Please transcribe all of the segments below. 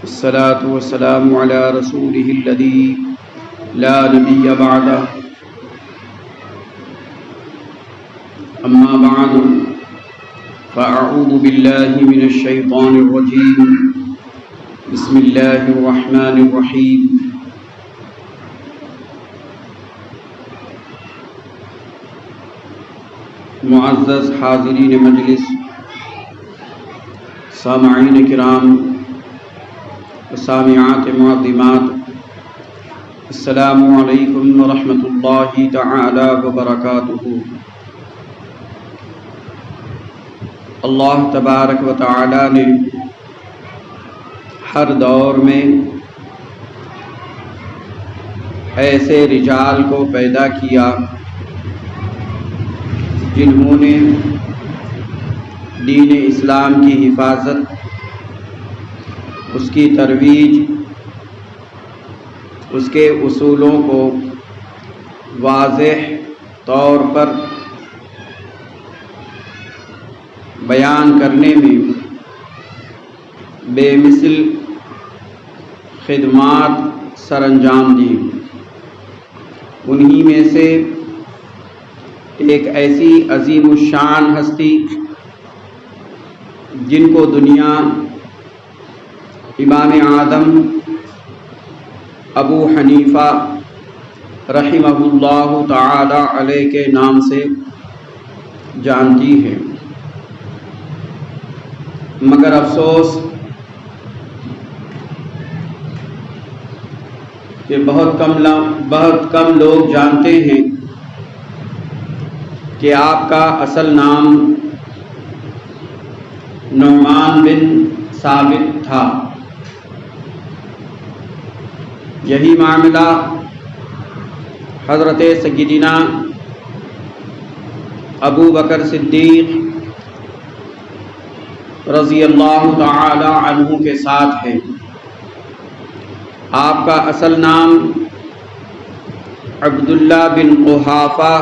الصلاة والسلام على رسوله الذي لا نبي بعده أما بعد فأعوذ بالله من الشيطان الرجيم بسم الله الرحمن الرحيم معزز حاضرین مجلس، سامعین کرام، سامعات معظمات، السلام علیکم ورحمۃ اللہ تعالی وبرکاتہ۔ اللہ تبارک و تعالی نے ہر دور میں ایسے رجال کو پیدا کیا جنہوں نے دین اسلام کی حفاظت، اس کی ترویج، اس کے اصولوں کو واضح طور پر بیان کرنے میں بے مثل خدمات سر انجام دی۔ انہی میں سے ایک ایسی عظیم الشان ہستی جن کو دنیا امام اعظم ابو حنیفہ رحمہ اللہ تعالی علیہ کے نام سے جانتی ہے، مگر افسوس کہ بہت کم لوگ جانتے ہیں کہ آپ کا اصل نام نعمان بن ثابت تھا۔ یہی معاملہ حضرت سیدنا ابو بکر صدیق رضی اللہ تعالی عنہ کے ساتھ ہے۔ آپ کا اصل نام عبداللہ بن قحافہ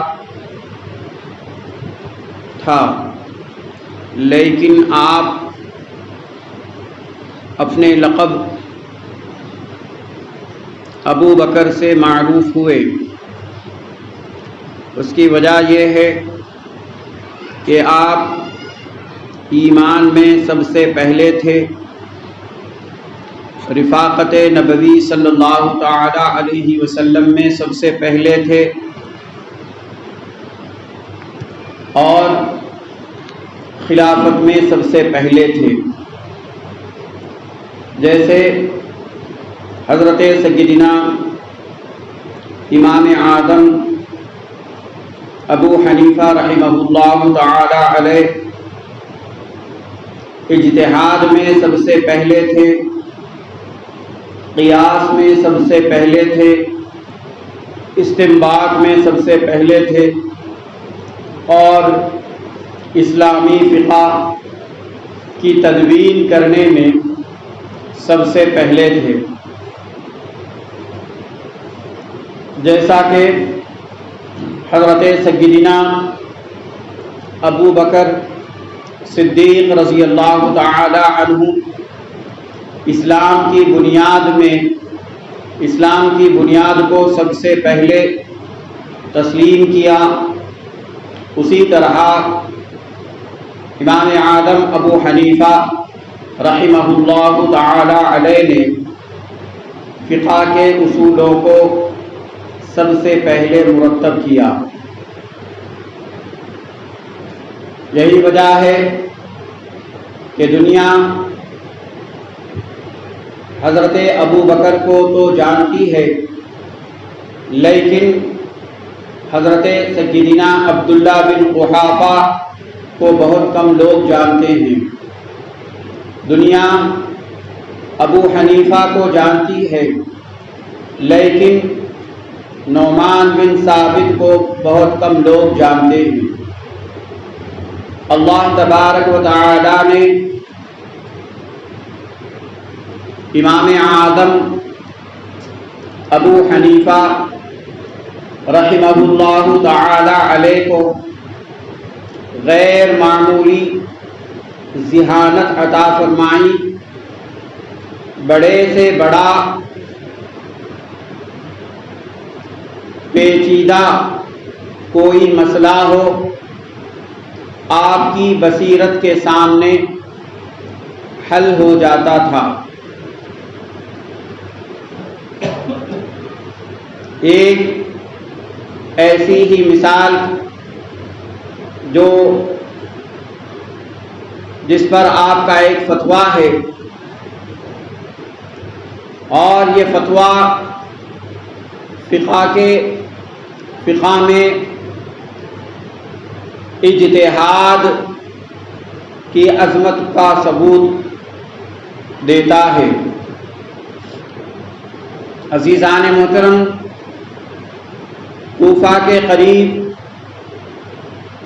تھا، لیکن آپ اپنے لقب ابو بکر سے معروف ہوئے۔ اس کی وجہ یہ ہے کہ آپ ایمان میں سب سے پہلے تھے، رفاقت نبوی صلی اللہ تعالی علیہ وسلم میں سب سے پہلے تھے، اور خلافت میں سب سے پہلے تھے۔ جیسے حضرت سیدنا امام اعظم ابو حنیفہ رحمہ اللہ تعالی علیہ اجتہاد میں سب سے پہلے تھے، قیاس میں سب سے پہلے تھے، استنباط میں سب سے پہلے تھے، اور اسلامی فقہ کی تدوین کرنے میں سب سے پہلے تھے۔ جیسا کہ حضرت سیدنا ابو بکر صدیق رضی اللہ تعالی عنہ اسلام کی بنیاد کو سب سے پہلے تسلیم کیا، اسی طرح امام اعظم ابو حنیفہ رحمہ اللہ تعالی علیہ نے فقہ کے اصولوں کو سب سے پہلے مرتب کیا۔ یہی وجہ ہے کہ دنیا حضرت ابو بکر کو تو جانتی ہے، لیکن حضرت سیدنا عبداللہ بن قحافہ کو بہت کم لوگ جانتے ہیں۔ دنیا ابو حنیفہ کو جانتی ہے، لیکن نعمان بن ثابت کو بہت کم لوگ جانتے ہیں۔ اللہ تبارک و تعالی نے امام اعظم ابو حنیفہ رحمہ اللہ تعالی علیہ کو غیر معمولی ذہانت عطا فرمائی، بڑے سے بڑا پیچیدہ کوئی مسئلہ ہو آپ کی بصیرت کے سامنے حل ہو جاتا تھا۔ ایک ایسی ہی مثال جس پر آپ کا ایک فتویٰ ہے، اور یہ فتویٰ فقہ میں اجتہاد کی عظمت کا ثبوت دیتا ہے۔ عزیزان محترم، کوفہ کے قریب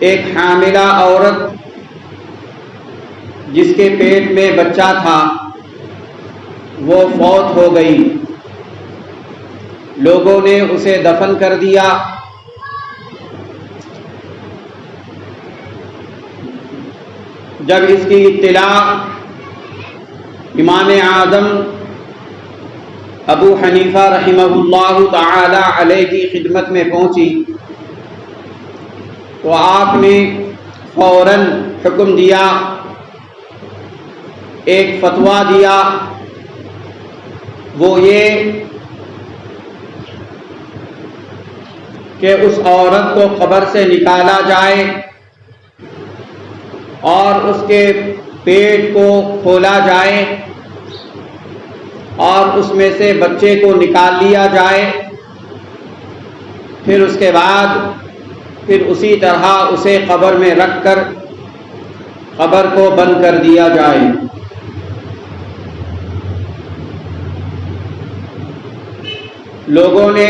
ایک حاملہ عورت جس کے پیٹ میں بچہ تھا وہ فوت ہو گئی۔ لوگوں نے اسے دفن کر دیا۔ جب اس کی اطلاع امام اعظم ابو حنیفہ رحمہ اللہ تعالی علیہ کی خدمت میں پہنچی تو آپ نے فوراً حکم دیا، ایک فتویٰ دیا، وہ یہ کہ اس عورت کو قبر سے نکالا جائے اور اس کے پیٹ کو کھولا جائے اور اس میں سے بچے کو نکال لیا جائے، پھر اس کے بعد اسی طرح اسے قبر میں رکھ کر قبر کو بند کر دیا جائے۔ لوگوں نے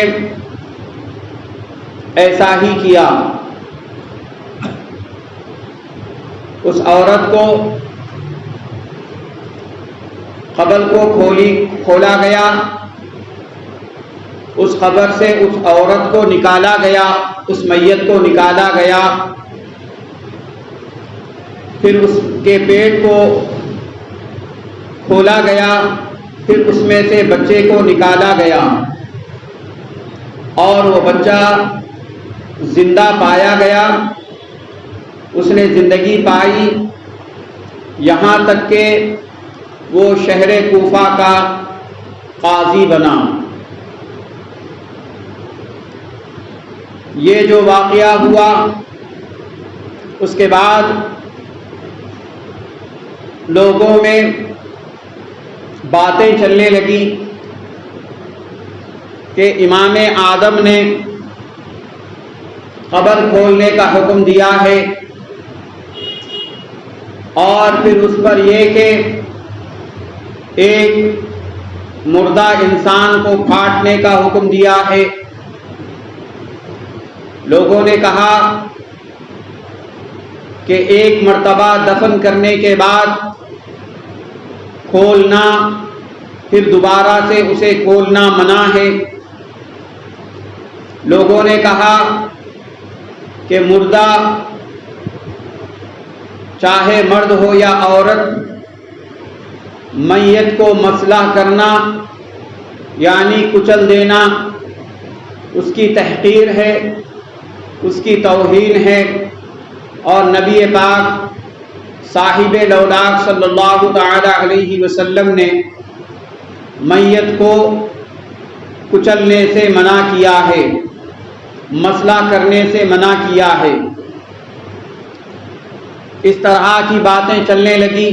ایسا ہی کیا۔ اس عورت کو قبر کو کھولا گیا، اس قبر سے اس عورت کو نکالا گیا، اس میت کو نکالا گیا، پھر اس کے پیٹ کو کھولا گیا، پھر اس میں سے بچے کو نکالا گیا اور وہ بچہ زندہ پایا گیا، اس نے زندگی پائی، یہاں تک کہ وہ شہر کوفہ کا قاضی بنا۔ یہ جو واقعہ ہوا اس کے بعد لوگوں میں باتیں چلنے لگی کہ امام اعظم نے قبر کھولنے کا حکم دیا ہے، اور پھر اس پر یہ کہ ایک مردہ انسان کو کاٹنے کا حکم دیا ہے۔ لوگوں نے کہا کہ ایک مرتبہ دفن کرنے کے بعد کھولنا، پھر دوبارہ سے اسے کھولنا منع ہے۔ لوگوں نے کہا کہ مردہ چاہے مرد ہو یا عورت، میت کو مسلح کرنا یعنی کچل دینا اس کی تحقیر ہے، اس کی توہین ہے، اور نبی پاک صاحب لولاک صلی اللہ تعالی علیہ وسلم نے میت کو کچلنے سے منع کیا ہے، مسلح کرنے سے منع کیا ہے۔ اس طرح کی باتیں چلنے لگی۔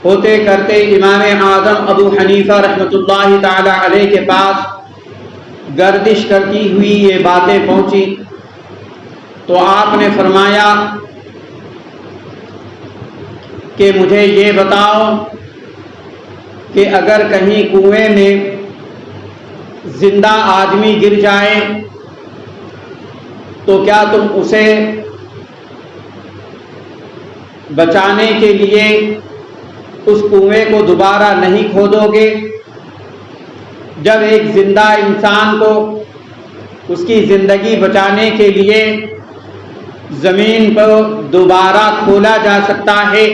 ہوتے کرتے امام اعظم ابو حنیفہ رحمۃ اللہ تعالی علیہ کے پاس گردش کرتی ہوئی یہ باتیں پہنچی تو آپ نے فرمایا کہ مجھے یہ بتاؤ کہ اگر کہیں کنویں میں زندہ آدمی گر جائے تو کیا تم اسے بچانے کے لیے اس کنویں کو دوبارہ نہیں کھودو گے؟ جب ایک زندہ انسان کو اس کی زندگی بچانے کے لیے زمین پر دوبارہ کھولا جا سکتا ہے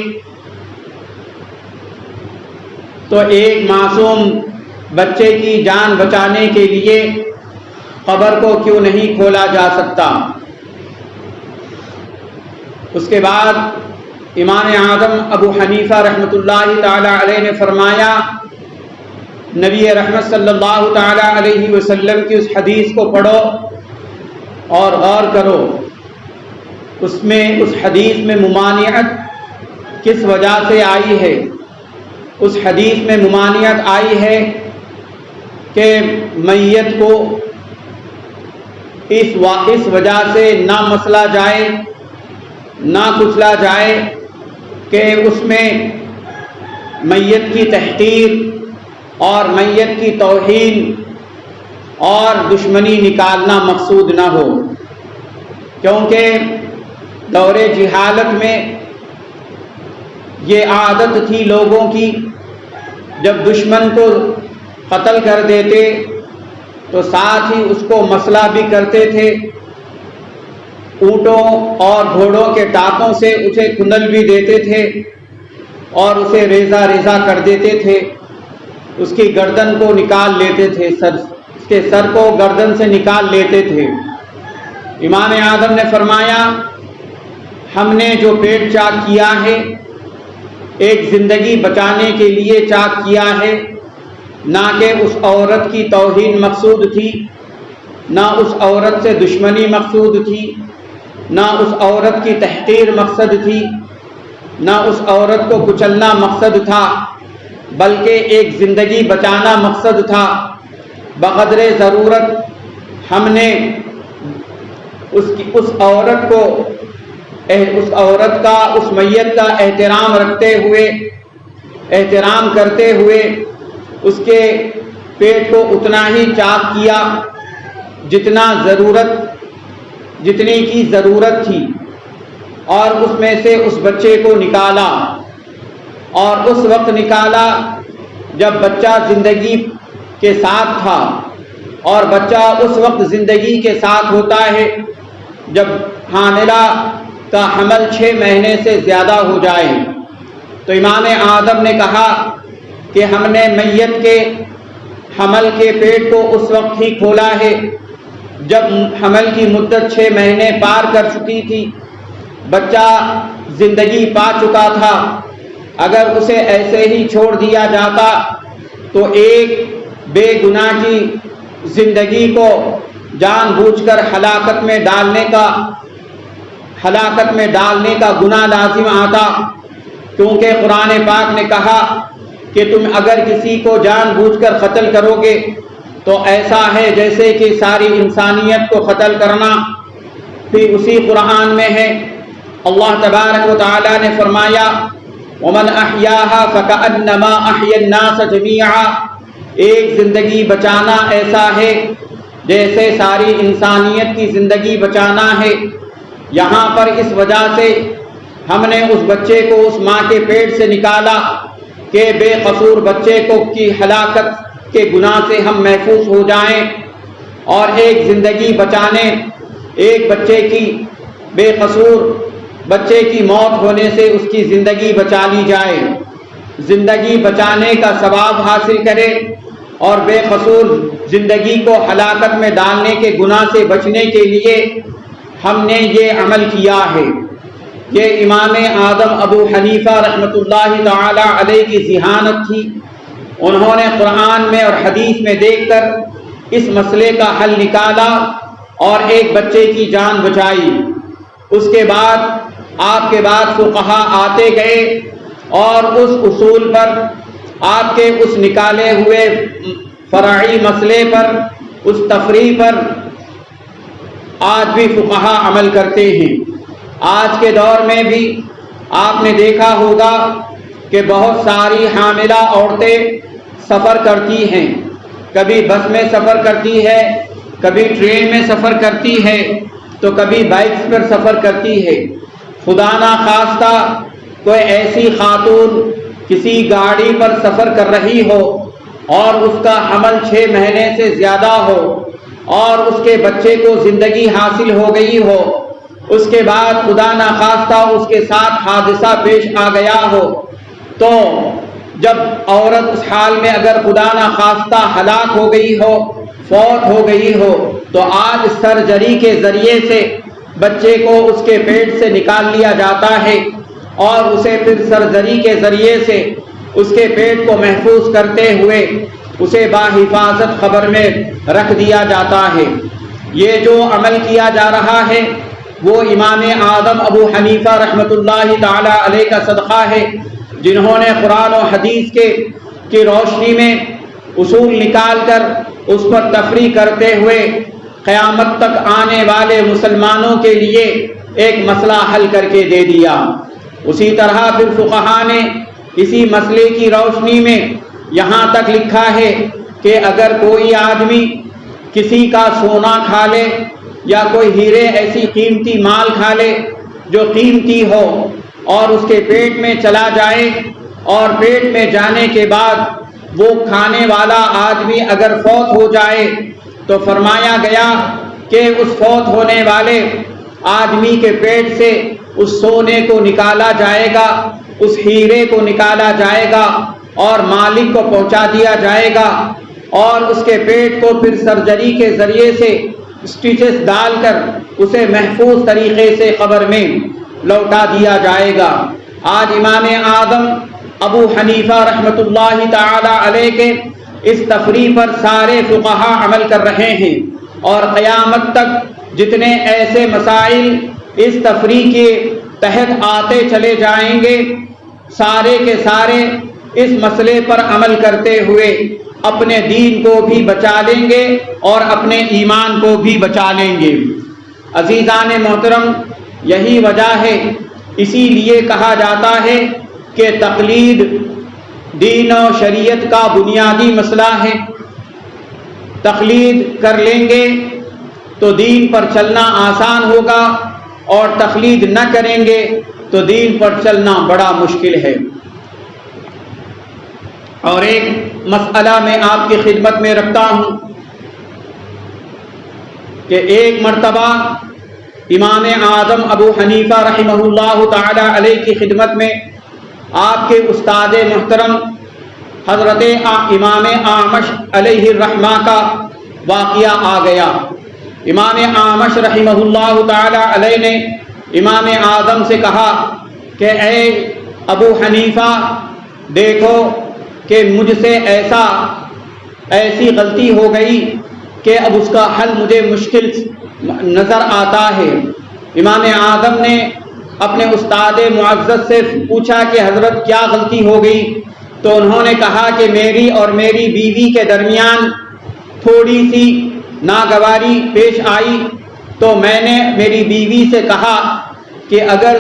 تو ایک معصوم بچے کی جان بچانے کے لیے قبر کو کیوں نہیں کھولا جا سکتا؟ اس کے بعد امام اعظم ابو حنیفہ رحمۃ اللہ تعالی علیہ نے فرمایا، نبی رحمت صلی اللہ تعالی علیہ وسلم کی اس حدیث کو پڑھو اور غور کرو، اس حدیث میں ممانعت کس وجہ سے آئی ہے؟ اس حدیث میں ممانعت آئی ہے کہ میت کو اس وجہ سے نہ مسلا جائے، نہ کچلا جائے کہ اس میں میت کی تحقیر اور میت کی توہین اور دشمنی نکالنا مقصود نہ ہو، کیونکہ دور جہالت میں یہ عادت تھی لوگوں کی، جب دشمن کو قتل کر دیتے تو ساتھ ہی اس کو مسئلہ بھی کرتے تھے، اونٹوں اور گھوڑوں کے ٹانکوں سے اسے کندل بھی دیتے تھے اور اسے ریزہ ریزہ کر دیتے تھے، اس کی گردن کو نکال لیتے تھے، اس کے سر کو گردن سے نکال لیتے تھے۔ امام اعظم نے فرمایا، ہم نے جو پیٹ چاک کیا ہے ایک زندگی بچانے کے لیے چاک کیا ہے، نہ کہ اس عورت کی توہین مقصود تھی، نہ اس عورت سے دشمنی مقصود تھی، نہ اس عورت کی تحقیر مقصد تھی، نہ اس عورت کو کچلنا مقصد تھا، بلکہ ایک زندگی بچانا مقصد تھا۔ بقدر ضرورت ہم نے اس عورت کا، اس میت کا احترام کرتے ہوئے اس کے پیٹ کو اتنا ہی چاک کیا جتنی کی ضرورت تھی، اور اس میں سے اس بچے کو نکالا، اور اس وقت نکالا جب بچہ زندگی کے ساتھ تھا، اور بچہ اس وقت زندگی کے ساتھ ہوتا ہے جب حاملہ کا حمل 6 مہینے سے زیادہ ہو جائے۔ تو امام اعظم نے کہا کہ ہم نے میت کے حمل کے پیٹ کو اس وقت ہی کھولا ہے جب حمل کی مدت 6 مہینے پار کر چکی تھی، بچہ زندگی پا چکا تھا۔ اگر اسے ایسے ہی چھوڑ دیا جاتا تو ایک بے گناہ کی زندگی کو جان بوجھ کر ہلاکت میں ڈالنے کا گناہ لازم آتا، کیونکہ قرآن پاک نے کہا کہ تم اگر کسی کو جان بوجھ کر قتل کرو گے تو ایسا ہے جیسے کہ ساری انسانیت کو قتل کرنا۔ پھر اسی قرآن میں ہے، اللہ تبارک و تعالی نے فرمایا، وَمَنْ أَحْيَاهَا فَكَأَنَّمَا أَحْيَا النَّاسَ جَمِيعًا، ایک زندگی بچانا ایسا ہے جیسے ساری انسانیت کی زندگی بچانا ہے۔ یہاں پر اس وجہ سے ہم نے اس بچے کو اس ماں کے پیٹ سے نکالا کہ بے قصور بچے کی ہلاکت کے گناہ سے ہم محفوظ ہو جائیں، اور ایک زندگی بچانے، ایک بچے کی بے قصور بچے کی موت ہونے سے اس کی زندگی بچا لی جائے، زندگی بچانے کا ثواب حاصل کرے، اور بے قصور زندگی کو ہلاکت میں ڈالنے کے گناہ سے بچنے کے لیے ہم نے یہ عمل کیا ہے۔ یہ امام اعظم ابو حنیفہ رحمۃ اللہ تعالی علیہ کی ذہانت تھی، انہوں نے قرآن میں اور حدیث میں دیکھ کر اس مسئلے کا حل نکالا اور ایک بچے کی جان بچائی۔ اس کے بعد آپ کے بعد فقہا آتے گئے اور اس اصول پر، آپ کے اس نکالے ہوئے فرعی مسئلے پر، اس تفریع پر آج بھی فقہا عمل کرتے ہیں۔ آج کے دور میں بھی آپ نے دیکھا ہوگا کہ بہت ساری حاملہ عورتیں سفر کرتی ہیں، کبھی بس میں سفر کرتی ہے، کبھی ٹرین میں سفر کرتی ہے، تو کبھی بائکس پر سفر کرتی ہے۔ خدا نہ خواستہ کوئی ایسی خاتون کسی گاڑی پر سفر کر رہی ہو اور اس کا حمل 6 مہینے سے زیادہ ہو اور اس کے بچے کو زندگی حاصل ہو گئی ہو، اس کے بعد خدا نہ خواستہ اس کے ساتھ حادثہ پیش آ گیا ہو، تو جب عورت اس حال میں اگر خدا نخواستہ ہلاک ہو گئی ہو، فوت ہو گئی ہو، تو آج سرجری کے ذریعے سے بچے کو اس کے پیٹ سے نکال لیا جاتا ہے اور اسے پھر سرجری کے ذریعے سے اس کے پیٹ کو محفوظ کرتے ہوئے اسے باحفاظت قبر میں رکھ دیا جاتا ہے۔ یہ جو عمل کیا جا رہا ہے وہ امام اعظم ابو حنیفہ رحمۃ اللہ تعالی علیہ کا صدقہ ہے، جنہوں نے قرآن و حدیث کی روشنی میں اصول نکال کر اس پر تفریح کرتے ہوئے قیامت تک آنے والے مسلمانوں کے لیے ایک مسئلہ حل کر کے دے دیا۔ اسی طرح پھر فقہا نے اسی مسئلے کی روشنی میں یہاں تک لکھا ہے کہ اگر کوئی آدمی کسی کا سونا کھا لے یا کوئی ہیرے ایسی قیمتی مال کھا لے جو قیمتی ہو اور اس کے پیٹ میں چلا جائے اور پیٹ میں جانے کے بعد وہ کھانے والا آدمی اگر فوت ہو جائے تو فرمایا گیا کہ اس فوت ہونے والے آدمی کے پیٹ سے اس سونے کو نکالا جائے گا، اس ہیرے کو نکالا جائے گا اور مالک کو پہنچا دیا جائے گا اور اس کے پیٹ کو پھر سرجری کے ذریعے سے اسٹیچز ڈال کر اسے محفوظ طریقے سے قبر میں لوٹا دیا جائے گا۔ آج امام اعظم ابو حنیفہ رحمۃ اللہ تعالی علیہ کے اس تفریح پر سارے فقہا عمل کر رہے ہیں اور قیامت تک جتنے ایسے مسائل اس تفریح کے تحت آتے چلے جائیں گے سارے کے سارے اس مسئلے پر عمل کرتے ہوئے اپنے دین کو بھی بچا لیں گے اور اپنے ایمان کو بھی بچا لیں گے۔ عزیزان محترم، یہی وجہ ہے، اسی لیے کہا جاتا ہے کہ تقلید دین و شریعت کا بنیادی مسئلہ ہے۔ تقلید کر لیں گے تو دین پر چلنا آسان ہوگا اور تقلید نہ کریں گے تو دین پر چلنا بڑا مشکل ہے۔ اور ایک مسئلہ میں آپ کی خدمت میں رکھتا ہوں کہ ایک مرتبہ امام اعظم ابو حنیفہ رحمہ اللہ تعالی علیہ کی خدمت میں آپ کے استاد محترم حضرت امام اعمش علیہ الرحمہ کا واقعہ آ گیا۔ امام اعمش رحمہ اللہ تعالی علیہ نے امام اعظم سے کہا کہ اے ابو حنیفہ، دیکھو کہ مجھ سے ایسی غلطی ہو گئی کہ اب اس کا حل مجھے مشکل نظر آتا ہے۔ امام اعظم نے اپنے استاد معزز سے پوچھا کہ حضرت کیا غلطی ہو گئی؟ تو انہوں نے کہا کہ میری اور میری بیوی کے درمیان تھوڑی سی ناگواری پیش آئی، تو میں نے میری بیوی سے کہا کہ اگر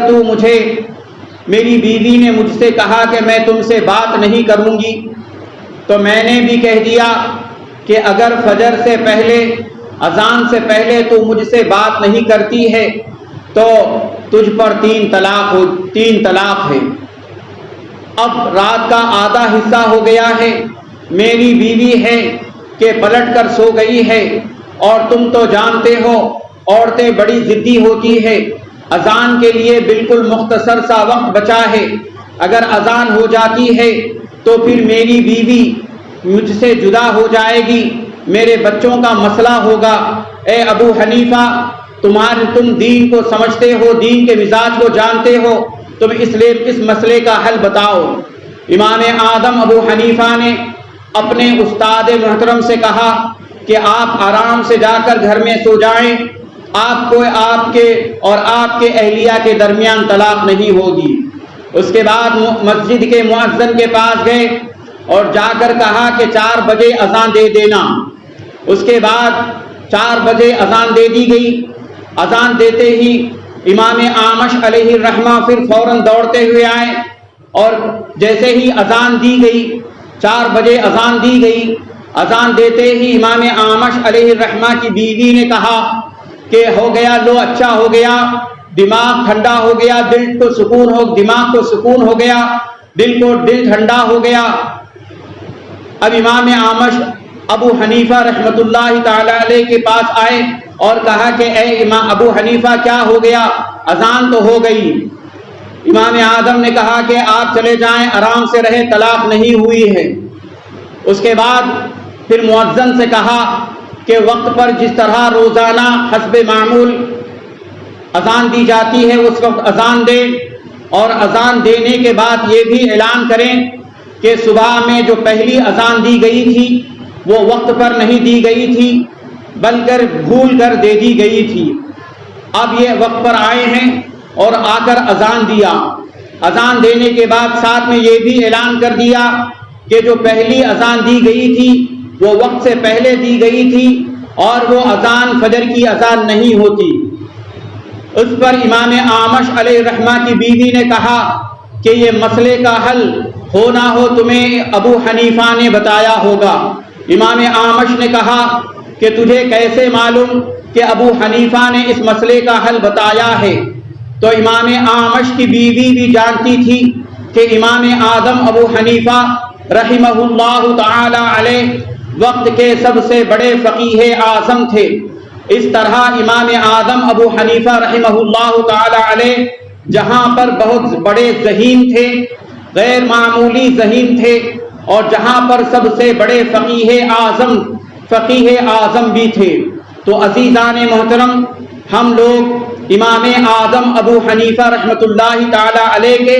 میری بیوی نے مجھ سے کہا کہ میں تم سے بات نہیں کروں گی، تو میں نے بھی کہہ دیا کہ اگر فجر سے پہلے، اذان سے پہلے تو مجھ سے بات نہیں کرتی ہے تو تجھ پر 3 طلاق ہے۔ اب رات کا آدھا حصہ ہو گیا ہے، میری بیوی ہے کہ پلٹ کر سو گئی ہے، اور تم تو جانتے ہو عورتیں بڑی ضدی ہوتی ہے، اذان کے لیے بالکل مختصر سا وقت بچا ہے، اگر اذان ہو جاتی ہے تو پھر میری بیوی مجھ سے جدا ہو جائے گی، میرے بچوں کا مسئلہ ہوگا۔ اے ابو حنیفہ، تم دین کو سمجھتے ہو، دین کے مزاج کو جانتے ہو، تم اس مسئلے کا حل بتاؤ۔ امام اعظم ابو حنیفہ نے اپنے استاد محترم سے کہا کہ آپ آرام سے جا کر گھر میں سو جائیں، آپ کے اور آپ کے اہلیہ کے درمیان طلاق نہیں ہوگی۔ اس کے بعد مسجد کے مؤذن کے پاس گئے اور جا کر کہا کہ 4 بجے اذان دے دینا۔ اس کے بعد 4 بجے اذان دے دی گئی۔ اذان دیتے ہی امام اعمش علیہ الرحمہ پھر فوراً دوڑتے ہوئے آئے اور جیسے ہی اذان دی گئی، 4 بجے اذان دی گئی، اذان دیتے ہی امام اعمش علیہ الرحمہ کی بیوی نے کہا کہ ہو گیا، لو اچھا ہو گیا، دماغ ٹھنڈا ہو گیا، دماغ کو سکون ہو گیا، دل ٹھنڈا ہو گیا۔ اب امام اعمش ابو حنیفہ رحمۃ اللہ تعالی علیہ کے پاس آئے اور کہا کہ اے امام ابو حنیفہ، کیا ہو گیا؟ اذان تو ہو گئی۔ امام اعظم نے کہا کہ آپ چلے جائیں، آرام سے رہے، طلاق نہیں ہوئی ہے۔ اس کے بعد پھر مؤذن سے کہا کہ وقت پر جس طرح روزانہ حسب معمول اذان دی جاتی ہے اس وقت اذان دے، اور اذان دینے کے بعد یہ بھی اعلان کریں کہ صبح میں جو پہلی اذان دی گئی تھی وہ وقت پر نہیں دی گئی تھی بلکہ بھول کر دے دی گئی تھی، اب یہ وقت پر آئے ہیں اور آ کر اذان دیا۔ اذان دینے کے بعد ساتھ میں یہ بھی اعلان کر دیا کہ جو پہلی اذان دی گئی تھی وہ وقت سے پہلے دی گئی تھی اور وہ اذان فجر کی اذان نہیں ہوتی۔ اس پر امام اعمش علیہ الرحمہ کی بیوی نے کہا کہ یہ مسئلے کا حل ہو نہ ہو تمہیں ابو حنیفہ نے بتایا ہوگا۔ امام اعمش نے کہا کہ تجھے کیسے معلوم کہ ابو حنیفہ نے اس مسئلے کا حل بتایا ہے؟ تو امام اعمش کی بیوی بھی جانتی تھی کہ امام اعظم ابو حنیفہ رحمہ اللہ تعالی علیہ وقت کے سب سے بڑے فقیہ اعظم تھے۔ اس طرح امام اعظم ابو حنیفہ رحمہ اللہ تعالی علیہ جہاں پر بہت بڑے ذہین تھے، غیر معمولی ذہین تھے، اور جہاں پر سب سے بڑے فقیہ اعظم بھی تھے۔ تو عزیزان محترم، ہم لوگ امام اعظم ابو حنیفہ رحمۃ اللہ تعالی علیہ کے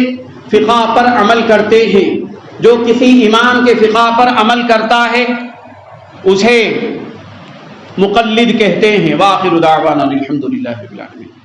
فقہ پر عمل کرتے ہیں۔ جو کسی امام کے فقہ پر عمل کرتا ہے اسے مقلد کہتے ہیں۔ وآخر دعوانا الحمد للہ رب العالمین۔